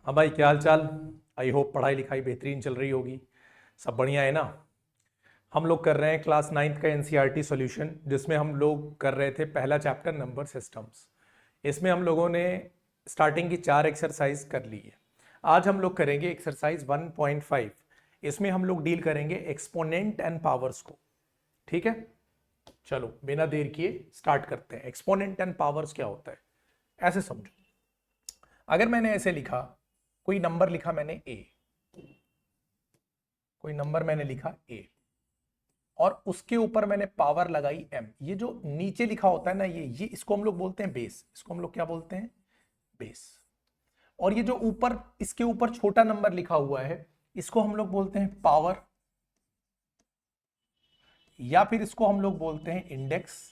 हाँ भाई, क्या हाल चाल। आई होप पढ़ाई लिखाई बेहतरीन चल रही होगी। सब बढ़िया है ना। हम लोग कर रहे हैं क्लास 9th का एनसीईआरटी सॉल्यूशन, जिसमें हम लोग कर रहे थे पहला चैप्टर नंबर सिस्टम्स। इसमें हम लोगों ने स्टार्टिंग की 4 एक्सरसाइज कर ली है। आज हम लोग करेंगे एक्सरसाइज 1.5। इसमें हम लोग डील करेंगे एक्सपोनेंट एंड पावर्स को। ठीक है, चलो बिना देर किए स्टार्ट करते हैं। एक्सपोनेंट एंड पावर्स क्या होता है, ऐसे समझो। अगर मैंने ऐसे लिखा, कोई नंबर लिखा मैंने ए, कोई नंबर मैंने लिखा ए, और उसके ऊपर मैंने पावर लगाई एम। ये जो नीचे लिखा होता है ना, ये इसको हम लोग बोलते हैं बेस। इसको हम लोग क्या बोलते हैं? बेस। और ये जो ऊपर, इसके ऊपर छोटा नंबर लिखा हुआ है, इसको हम लोग बोलते हैं पावर, या फिर इसको हम लोग बोलते हैं इंडेक्स,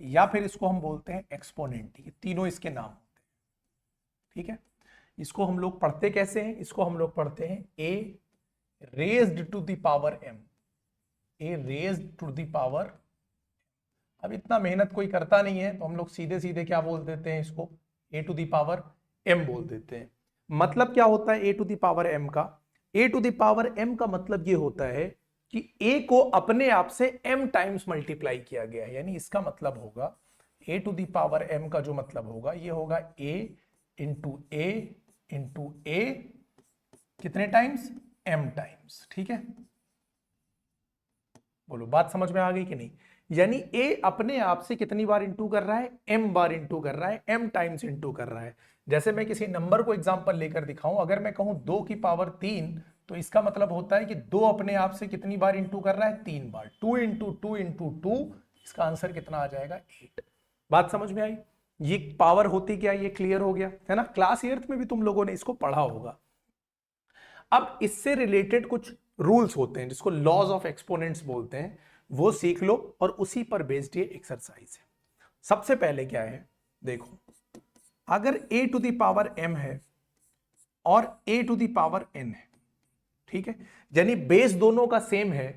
या फिर इसको हम बोलते हैं एक्सपोनेंट। ये तीनों इसके नाम होते हैं। ठीक है, इसको हम लोग पढ़ते कैसे हैं? इसको हम लोग पढ़ते हैं a raised to the power m. A raised to the power. अब इतना मेहनत कोई करता नहीं है, तो हम लोग सीधे सीधे क्या बोल देते हैं? इसको ए टू द पावर एम बोल देते हैं। मतलब क्या होता है ए टू द पावर एम का? ए टू द पावर एम का मतलब ये होता है कि ए को अपने आप से एम टाइम्स मल्टीप्लाई किया गया है। यानी इसका मतलब होगा ए टू द पावर एम का जो मतलब होगा, ये होगा ए इंटू ए कितने टाइम्स? M times. ठीक है, बोलो बात समझ में आ गई कि नहीं? यानी ए अपने आप से कितनी बार इंटू कर रहा है? एम बार इंटू कर रहा है, एम टाइम्स इंटू कर रहा है। जैसे मैं किसी नंबर को एग्जांपल लेकर दिखाऊं, अगर मैं कहूं 2 की पावर 3, तो इसका मतलब होता है कि 2 अपने आप से कितनी बार इंटू कर रहा है? 3 बार। 2 इंटू टू इंटू टू, इसका आंसर कितना आ जाएगा? 8। बात समझ में आई? ये पावर होती क्या, ये क्लियर हो गया है ना। क्लास 8th में भी तुम लोगों ने इसको पढ़ा होगा। अब इससे रिलेटेड कुछ रूल्स होते हैं, जिसको लॉज ऑफ एक्सपोनेंट्स बोलते हैं, वो सीख लो, और उसी पर बेस्ड ये एक्सरसाइज है। सबसे पहले क्या है, देखो, अगर a to the power m है और a to the power n है, ठीक है, यानी बेस दोनों का सेम है,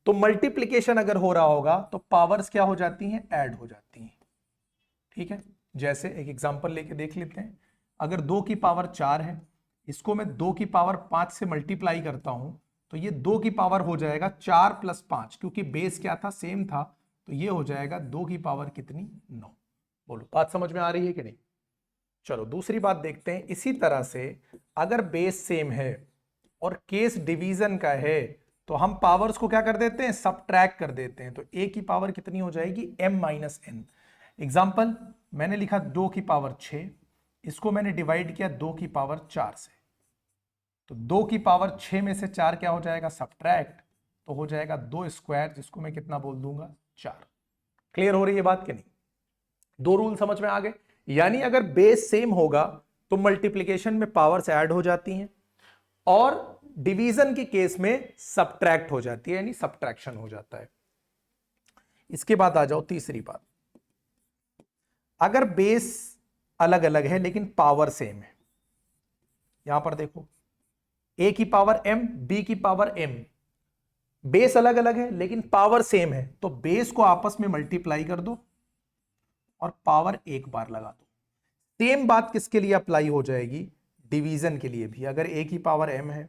तो मल्टीप्लीकेशन अगर हो रहा होगा तो पावर्स क्या हो जाती हैं? ऐड हो जाती हैं। ठीक है, जैसे एक एग्जांपल लेके देख लेते हैं। अगर 2 की पावर 4 है, इसको मैं 2 की पावर 5 से मल्टीप्लाई करता हूं, तो ये 2 की पावर हो जाएगा 4 प्लस 5, क्योंकि बेस क्या था? सेम था। तो ये हो जाएगा 2 की पावर कितनी? 9। बोलो बात समझ में आ रही है कि नहीं? चलो दूसरी बात देखते हैं। इसी तरह से अगर बेस सेम है और केस डिवीजन का है, तो हम पावर्स को क्या कर देते हैं? सबट्रैक्ट कर देते हैं। तो a की पावर कितनी हो जाएगी? m minus N. एग्जाम्पल, मैंने लिखा 2 की पावर 6, इसको मैंने डिवाइड किया 2 की पावर 4 से, तो 2 की पावर 6 में से 4 क्या हो जाएगा? सबट्रैक्ट, तो हो जाएगा 2 स्क्वायर, जिसको मैं कितना बोल दूंगा? 4। क्लियर हो रही है बात कि नहीं? दो रूल समझ में आ गए। यानी अगर बेस सेम होगा तो मल्टीप्लीकेशन में पावर्स ऐड हो जाती हैं, और डिवीजन के केस में सबट्रैक्ट हो जाती है, यानी सबट्रैक्शन हो जाता है। इसके बाद आ जाओ तीसरी बात। अगर बेस अलग अलग है लेकिन पावर सेम है, यहां पर देखो, a की पावर m, b की पावर m, बेस अलग अलग है लेकिन पावर सेम है, तो बेस को आपस में मल्टीप्लाई कर दो और पावर एक बार लगा दो। सेम बात किसके लिए अप्लाई हो जाएगी? डिवीजन के लिए भी। अगर a की पावर m है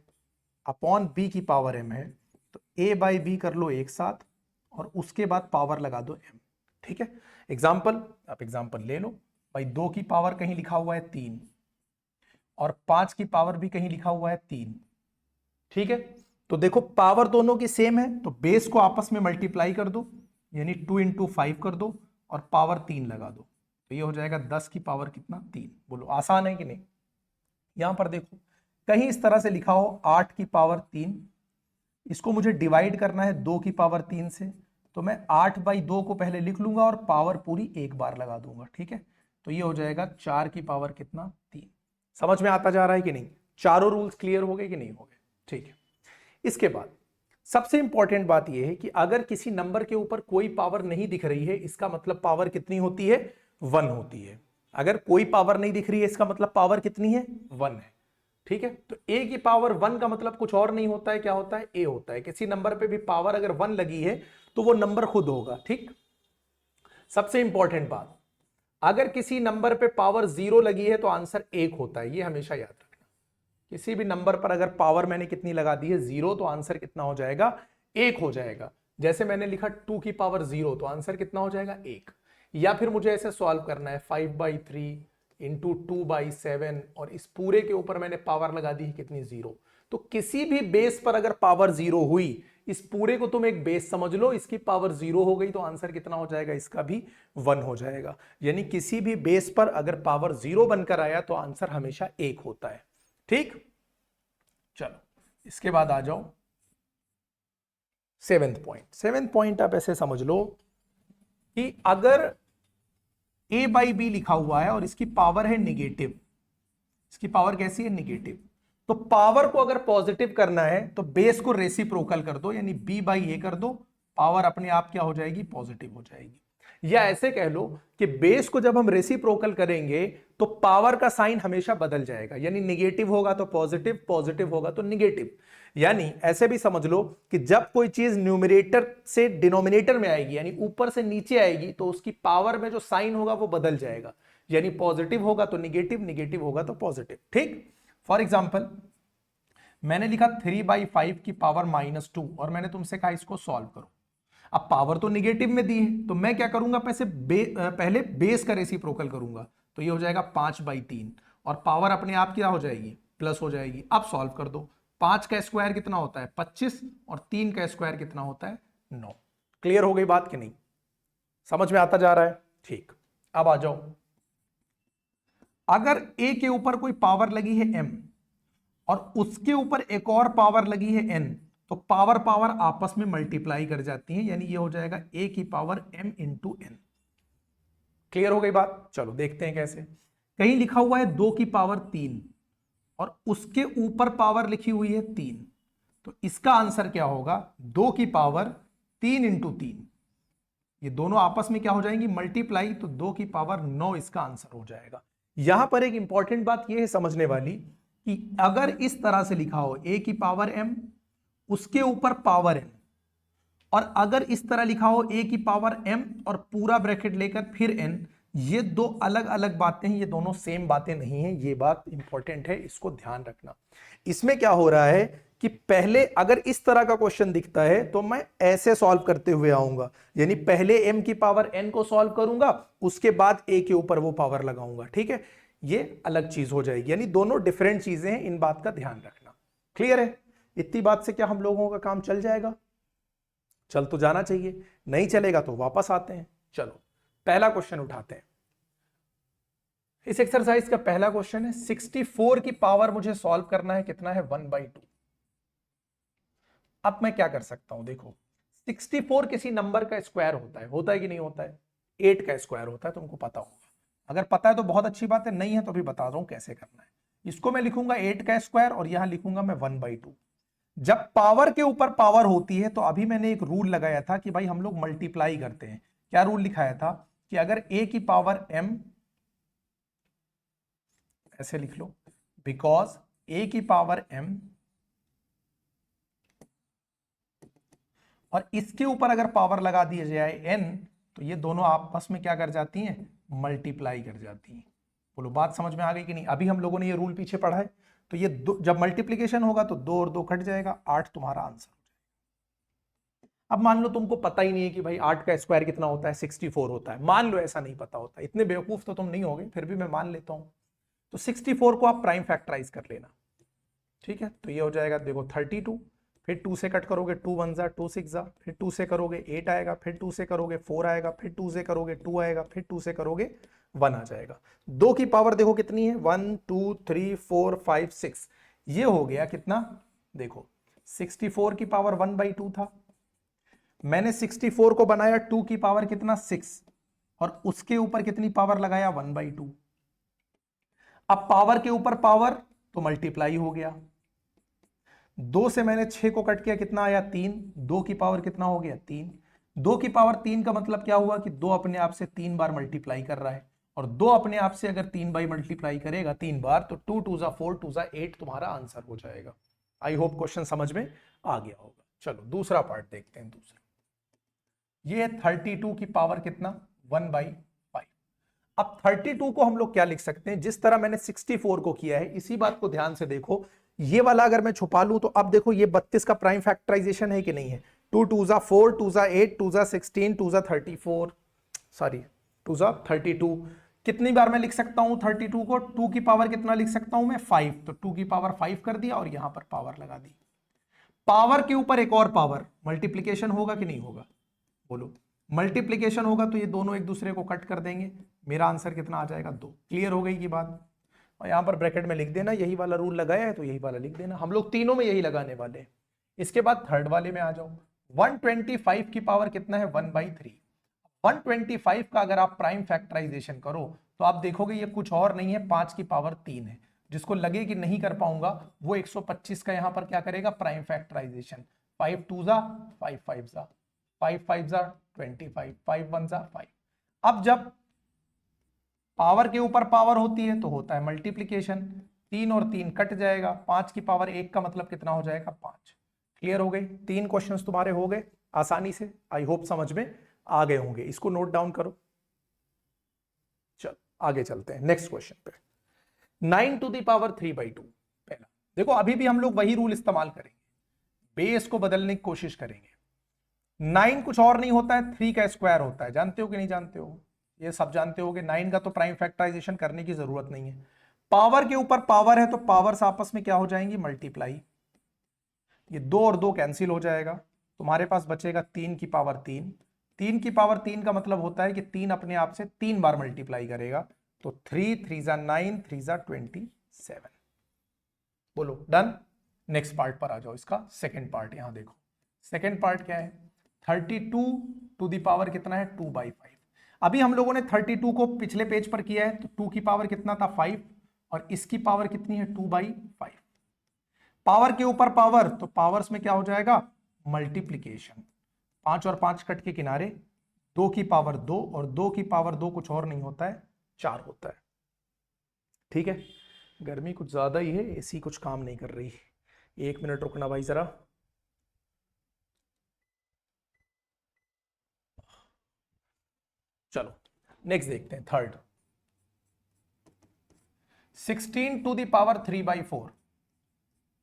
अपॉन b की पावर m है, तो a बाई बी कर लो एक साथ, और उसके बाद पावर लगा दो m। ठीक है, एग्जाम्पल, आप एग्जाम्पल ले लो भाई। 2 की पावर कहीं लिखा हुआ है 3, और 5 की पावर भी कहीं लिखा हुआ है 3। ठीक है, तो देखो पावर दोनों की सेम है, तो बेस को आपस में मल्टीप्लाई कर दो, यानी 2 इंटू 5 कर दो, और पावर 3 लगा दो, तो ये हो जाएगा 10 की पावर कितना? 3। बोलो आसान है कि नहीं? यहां पर देखो, कहीं इस तरह से लिखा हो 8 की पावर 3, इसको मुझे डिवाइड करना है 2 की पावर 3 से, तो मैं 8 बाई 2 को पहले लिख लूंगा और पावर पूरी एक बार लगा दूंगा। ठीक है, तो ये हो जाएगा 4 की पावर कितना? 3। समझ में आता जा रहा है कि नहीं? चारों रूल्स क्लियर हो गए कि नहीं हो गए? ठीक है, इसके बाद सबसे इंपॉर्टेंट बात यह है कि अगर किसी नंबर के ऊपर कोई पावर नहीं दिख रही है, इसका मतलब पावर कितनी होती है? 1 होती है। अगर कोई पावर नहीं दिख रही है, इसका मतलब पावर कितनी है? 1 है। ठीक है, तो a की पावर 1 का मतलब कुछ और नहीं होता है, क्या होता है? a होता है। किसी नंबर पे भी पावर अगर 1 लगी है तो वो नंबर खुद होगा। ठीक, सबसे इंपॉर्टेंट बात, अगर किसी नंबर पे पावर 0 लगी है तो आंसर 1 होता है, ये हमेशा याद रखना। किसी भी नंबर पर अगर पावर मैंने कितनी लगा दी है 0, तो आंसर कितना हो जाएगा, 1 हो जाएगा। जैसे मैंने लिखा 2 की पावर 0, तो आंसर कितना हो जाएगा, 1। या फिर मुझे ऐसे सॉल्व करना है 5/3 इंटू 2/7, और इस पूरे के ऊपर मैंने पावर लगा दी है कितनी, 0। तो किसी भी बेस पर अगर पावर 0 हुई, इस पूरे को तुम एक बेस समझ लो, इसकी पावर 0 हो गई तो आंसर कितना हो जाएगा, इसका भी 1 हो जाएगा। यानी किसी भी बेस पर अगर पावर 0 बनकर आया तो आंसर हमेशा 1 होता है। ठीक, चलो इसके बाद आ जाओ 7th पॉइंट। 7th पॉइंट आप ऐसे समझ लो कि अगर a/b लिखा हुआ है और इसकी पावर है निगेटिव, इसकी पावर कैसी है, निगेटिव, तो पावर को अगर पॉजिटिव करना है तो बेस को रेसिप्रोकल कर दो, यानी b/a कर दो, पावर अपने आप क्या हो जाएगी, पॉजिटिव हो जाएगी। या ऐसे कह लो कि बेस को जब हम रेसिप्रोकल करेंगे तो पावर का साइन हमेशा बदल जाएगा, यानी निगेटिव होगा तो पॉजिटिव, पॉजिटिव होगा तो निगेटिव। यानी ऐसे भी समझ लो कि जब कोई चीज न्यूमरेटर से डिनोमिनेटर में आएगी, यानी ऊपर से नीचे आएगी, तो उसकी पावर में जो साइन होगा वो बदल जाएगा, यानी पॉजिटिव होगा तो निगेटिव, निगेटिव होगा तो पॉजिटिव। ठीक, फॉर एग्जाम्पल मैंने लिखा 3/5 की पावर -2 और मैंने तुमसे कहा इसको सॉल्व करो। अब पावर तो निगेटिव में दी है, तो मैं क्या करूंगा, पहले बेस का रेसिप्रोकल करूंगा, तो ये हो जाएगा 5/3 और पावर अपने आप क्या हो जाएगी, प्लस हो जाएगी। अब सॉल्व कर दो, 5 का स्क्वायर कितना होता है, 25, और 3 का स्क्वायर कितना होता है, 9। क्लियर हो गई बात कि नहीं, समझ में आता जा रहा है। ठीक, अब आ जाओ, अगर a के ऊपर कोई पावर लगी है m और उसके ऊपर एक और पावर लगी है n, तो पावर पावर आपस में मल्टीप्लाई कर जाती है, यानी ये हो जाएगा a की power m into n। Clear हो गई बात, चलो देखते हैं कैसे। कहीं लिखा हुआ है 2 की पावर 3 और उसके ऊपर पावर लिखी हुई है 3, तो इसका आंसर क्या होगा, 2 की पावर 3 इंटू 3, ये दोनों आपस में क्या हो जाएंगी, मल्टीप्लाई, तो 2 की पावर 9 इसका आंसर हो जाएगा। यहां पर एक इंपॉर्टेंट बात यह है समझने वाली कि अगर इस तरह से लिखा हो a की पावर m, उसके ऊपर पावर n, और अगर इस तरह लिखा हो a की पावर m और पूरा ब्रैकेट लेकर फिर n, ये दो अलग अलग बातें हैं, ये दोनों सेम बातें नहीं है, ये बात इंपॉर्टेंट है, इसको ध्यान रखना। इसमें क्या हो रहा है कि पहले अगर इस तरह का क्वेश्चन दिखता है तो मैं ऐसे सॉल्व करते हुए आऊंगा, यानी पहले m की पावर n को सॉल्व करूंगा, उसके बाद a के ऊपर वो पावर लगाऊंगा। ठीक है, ये अलग चीज हो जाएगी, यानी दोनों डिफरेंट चीजें हैं, इन बात का ध्यान रखना। क्लियर है, इतनी बात से क्या हम लोगों का काम चल जाएगा, चल तो जाना चाहिए, नहीं चलेगा तो वापस आते हैं। चलो पहला क्वेश्चन उठाते हैं। इस एक्सरसाइज का पहला क्वेश्चन है 64 की पावर मुझे सॉल्व करना है, कितना है, 1/2। अब मैं क्या कर सकता हूं, देखो 64 किसी नंबर का स्क्वायर होता है कि नहीं होता है, 8 का स्क्वायर होता है, तुमको पता होगा। अगर पता है तो बहुत अच्छी बात है, नहीं है तो भी बता रहा हूं कैसे करना है। इसको मैं लिखूंगा 8 का स्क्वायर और यहां लिखूंगा मैं 1/2। जब पावर के ऊपर पावर होती है तो अभी मैंने एक रूल लगाया था कि भाई हम लोग मल्टीप्लाई करते हैं। क्या रूल लिखाया था कि अगर a की पावर m, ऐसे लिख लो, बिकॉज a की पावर m और इसके ऊपर अगर पावर लगा दिया जाए n, तो ये दोनों आपस में क्या कर जाती हैं, मल्टीप्लाई कर जाती हैं। बोलो बात समझ में आ गई कि नहीं। अभी हम लोगों ने ये रूल पीछे पढ़ा है, तो ये जब मल्टीप्लीकेशन होगा तो 2 और 2 कट जाएगा, 8 तुम्हारा आंसर हो जाएगा। अब मान लो तुमको पता ही नहीं है कि भाई 8 का स्क्वायर कितना होता है, 64 होता है, मान लो ऐसा नहीं पता होता, इतने बेवकूफ तो तुम नहीं होगे, फिर भी मैं मान लेता हूं। तो 64 को आप प्राइम फैक्टराइज कर लेना। ठीक है, तो ये हो जाएगा देखो 32, फिर 2 से कट करोगे 2 1 जा 2 6 जा, फिर 2 से करोगे 8 आएगा, फिर 2 से करोगे 4 आएगा, फिर 2 से करोगे 2 आएगा, फिर 2 से करोगे 1 आ जाएगा। 2 की पावर देखो कितनी है, 1 2 3 4 5 6, ये हो गया कितना, देखो 64 की पावर 1/2 था, मैंने 64 को बनाया 2 की पावर कितना 6 और उसके ऊपर कितनी पावर लगाया 1/2। अब पावर के ऊपर पावर तो मल्टीप्लाई हो गया, 2 से मैंने 6 को कट किया, कितना आया 3, 2 की पावर कितना हो गया 3, 2 की पावर 3 का मतलब क्या हुआ कि 2 अपने आप से 3 बार मल्टीप्लाई कर रहा है, और 2 अपने आप से अगर 3 बार मल्टीप्लाई करेगा 3 बार, तो 2 2 जा 4 2 जा 8 तुम्हारा आंसर हो जाएगा। आई होप क्वेश्चन समझ में आ गया होगा। चलो दूसरा पार्ट देखते हैं। दूसरा ये है 32 की पावर कितना 1/5। अब 32 को हम लोग क्या लिख सकते हैं, जिस तरह मैंने 64 को किया है, इसी बात को ध्यान से देखो। ये वाला अगर मैं छुपा लूं तो अब देखो ये 32 का प्राइम फैक्टराइजेशन है कि नहीं है। 2 2 जा 4, 2 जा 8, 2 जा 16, 2 जा 34, सॉरी 2 जा 32। कितनी बार मैं लिख सकता हूं 32 को? 2 की पावर कितना लिख सकता हूं मैं? 5। तो 2 की पावर 5 कर दिया और यहां पर पावर लगा दी। पावर के ऊपर एक और पावर, मल्टीप्लीकेशन होगा कि नहीं होगा? बोलो। मल्टीप्लीकेशन होगा तो ये दोनों एक दूसरे को कट कर देंगे। मेरा आंसर कितना आ जाएगा? 2। क्लियर हो गई की बात? और यहां पर ब्रैकेट में लिख देना, यही वाला रूल लगाया है तो यही वाला लिख देना। हम लोग तीनों में यही लगाने वाले हैं। इसके बाद थर्ड वाले में आ जाओ। 125 की पावर कितना है? 1/3। 125 का अगर आप प्राइम फैक्टराइजेशन करो तो आप देखोगे ये कुछ और नहीं है, 5 की पावर 3 है। जिसको लगे कि नहीं कर पाऊंगा वो 125 का यहां पर क्या करेगा? Prime factorisation. 5 2 जा 5 5 जा 5 5 जा 25, 5 1 जा 5। अब जब पावर के ऊपर पावर होती है तो होता है मल्टीप्लीकेशन। 3 और 3 कट जाएगा, 5 की पावर 1 का मतलब कितना हो जाएगा? 5। क्लियर हो गई? 3 क्वेश्चंस तुम्हारे हो गए आसानी से। आई होप समझ में आ गए होंगे। इसको नोट डाउन करो। चलो आगे चलते हैं नेक्स्ट क्वेश्चन पे। 9 टू द पावर 3/2। पहला देखो, अभी भी हम लोग वही रूल इस्तेमाल करेंगे, बेस को बदलने की कोशिश करेंगे। 9 कुछ और नहीं होता है, 3 का स्क्वायर होता है। जानते हो कि नहीं जानते हो? ये सब जानते होगे। 9 का तो प्राइम फैक्टराइजेशन करने की जरूरत नहीं है। पावर के ऊपर पावर है तो पावर्स आपस में क्या हो जाएंगी? मल्टीप्लाई। ये 2 और 2 कैंसिल हो जाएगा, तुम्हारे पास बचेगा 3 की पावर 3। 3 की पावर 3 का मतलब होता है कि 3 अपने आप से 3 बार मल्टीप्लाई करेगा। तो 3 3 जा 9, 3 जा 27। बोलो डन। नेक्स्ट पार्ट पर आ जाओ। इसका सेकेंड पार्ट यहां देखो। सेकेंड पार्ट क्या है? 32 टू दी पावर कितना है? 2/5। अभी हम लोगों ने 32 को पिछले पेज पर किया है तो 2 की पावर कितना था? 5। और इसकी पावर कितनी है? 2/5। पावर के ऊपर पावर तो पावर्स में क्या हो जाएगा? मल्टीप्लीकेशन। 5 और 5 कट के किनारे, 2 की पावर 2 और 2 की पावर 2 कुछ और नहीं होता है, 4 होता है। ठीक है। गर्मी कुछ ज्यादा ही है, एसी कुछ काम नहीं कर रही। 1 मिनट रुकना भाई जरा। चलो नेक्स्ट देखते हैं थर्ड। 16 to the power 3/4।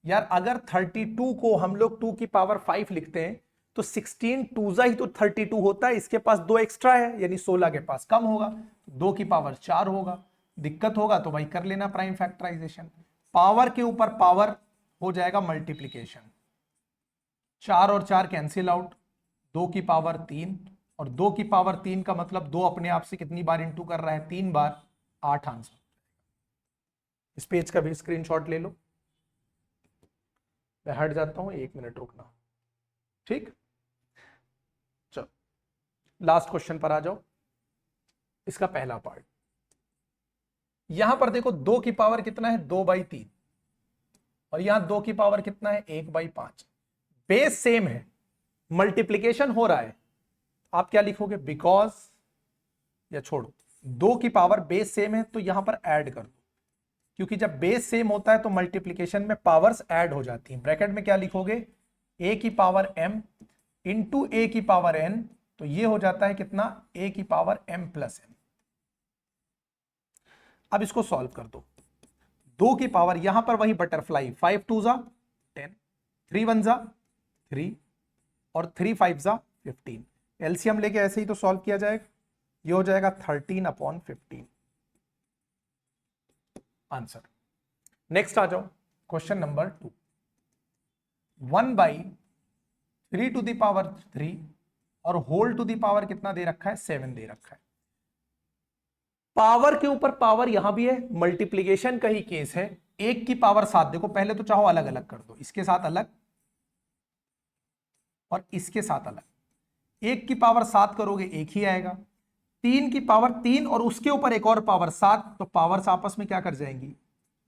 यार अगर 32 को हम लोग 2 की पावर 5 लिखते हैं तो 16 टूजा ही तो 32 होता है। इसके पास 2 एक्स्ट्रा है यानी 16 के पास कम होगा, 2 की पावर 4 होगा। दिक्कत होगा तो भाई कर लेना प्राइम फैक्टराइजेशन। पावर के ऊपर पावर हो जाएगा मल्टीप्लीकेशन। 4 और 4 कैंसिल आउट, 2 की पावर 3 और 2 की पावर 3 का मतलब 2 अपने आप से कितनी बार इंटू कर रहा है? 3 बार। 8 आंसर। इस पेज का भी स्क्रीनशॉट ले लो। मैं हट जाता हूं, 1 मिनट रुकना। ठीक, चलो लास्ट क्वेश्चन पर आ जाओ। इसका पहला पार्ट यहां पर देखो, 2 की पावर कितना है? 2/3 और यहां 2 की पावर कितना है? 1/5। बेस सेम है, मल्टीप्लीकेशन हो रहा है। आप क्या लिखोगे? बिकॉज, या छोड़ो, 2 की पावर बेस सेम है तो यहां पर ऐड कर दो, क्योंकि जब बेस सेम होता है तो मल्टीप्लीकेशन में पावर्स ऐड हो जाती हैं। ब्रैकेट में क्या लिखोगे? a की पावर m इंटू ए की पावर n। तो ये हो जाता है कितना? a की पावर m प्लस n। अब इसको सॉल्व कर दो। 2 की पावर यहां पर वही बटरफ्लाई, 5 2 जा 10, 3 1 जा 3 और 3 5 जा 15। एलसीएम लेके ऐसे ही तो सॉल्व किया जाएगा। ये हो जाएगा 13/15 आंसर। नेक्स्ट आ जाओ question number 2। 1/3 to the power 3 और होल टू द पावर कितना दे रखा है? 7 दे रखा है। पावर के ऊपर पावर यहां भी है, मल्टीप्लीकेशन का ही केस है। 1 की पावर 7, देखो पहले तो चाहो अलग अलग कर दो, इसके साथ अलग और इसके साथ अलग। 1 की पावर 7 करोगे 1 ही आएगा। 3 की पावर 3 और उसके ऊपर एक और पावर 7, तो पावर्स आपस में क्या कर जाएंगी?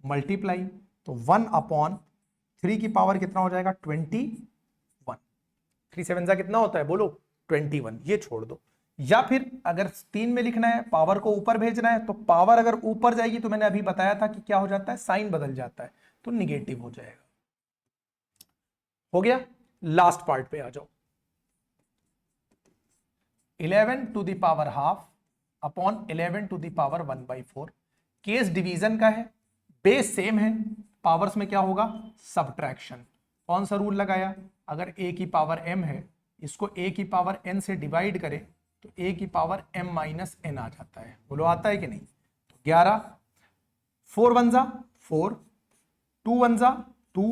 मल्टीप्लाई। तो 1/3 की पावर कितना हो जाएगा? 21। 3 7 जा कितना होता है? बोलो 21। ये छोड़ दो। या फिर अगर 3 में लिखना है, पावर को ऊपर भेजना है, तो पावर अगर ऊपर जाएगी तो मैंने अभी बताया था कि क्या हो जाता है? साइन बदल जाता है, तो निगेटिव हो जाएगा। हो गया। लास्ट पार्ट पे आ जाओ। 11 to the power half upon 11 to the power 1/4। Case division का है, बेस सेम है, पावर्स में क्या होगा, सब्ट्रैक्शन। कौन सा रूल लगाया, अगर a की पावर m है, इसको a की पावर n से डिवाइड करें तो a की पावर m माइनस n आ जाता है। बोलो आता है कि नहीं। तो 11, 4 1 जा 4, 2 1 जा 2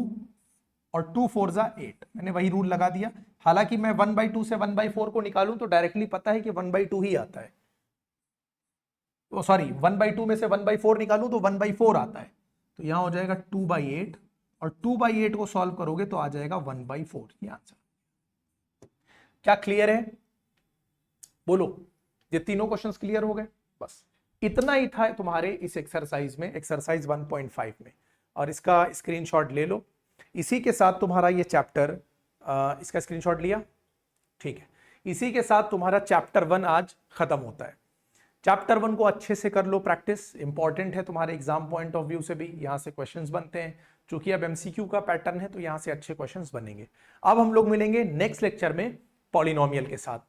और 2 4 जा 8। मैंने वही रूल लगा दिया। हालांकि मैं 1/2 से 1/4 को निकालूं तो डायरेक्टली पता है कि 1/2 ही आता है। तो सॉरी 1/2 में से 1/4 निकालूं तो 1/4 आता है। तो यहां हो जाएगा 2/8 और 2/8 को सॉल्व करोगे तो आ जाएगा 1/4 ये आंसर। क्या क्लियर है, बोलो। ये तीनों क्वेश्चंस क्लियर हो गए। बस इतना ही था तुम्हारे इस एक्सरसाइज में, एक्सरसाइज 1.5 में, और इसका स्क्रीनशॉट ले लो। इसी के साथ तुम्हारा ये चैप्टर, इसका स्क्रीनशॉट लिया, ठीक है। इसी के साथ तुम्हारा चैप्टर 1 आज खत्म होता है। चैप्टर 1 को अच्छे से कर लो प्रैक्टिस, इंपॉर्टेंट है तुम्हारे एग्जाम पॉइंट ऑफ व्यू से भी। यहां से क्वेश्चंस बनते हैं, चूंकि अब एमसीक्यू का पैटर्न है तो यहां से अच्छे क्वेश्चंस बनेंगे। अब हम लोग मिलेंगे नेक्स्ट लेक्चर में पॉलिनोमियल के साथ।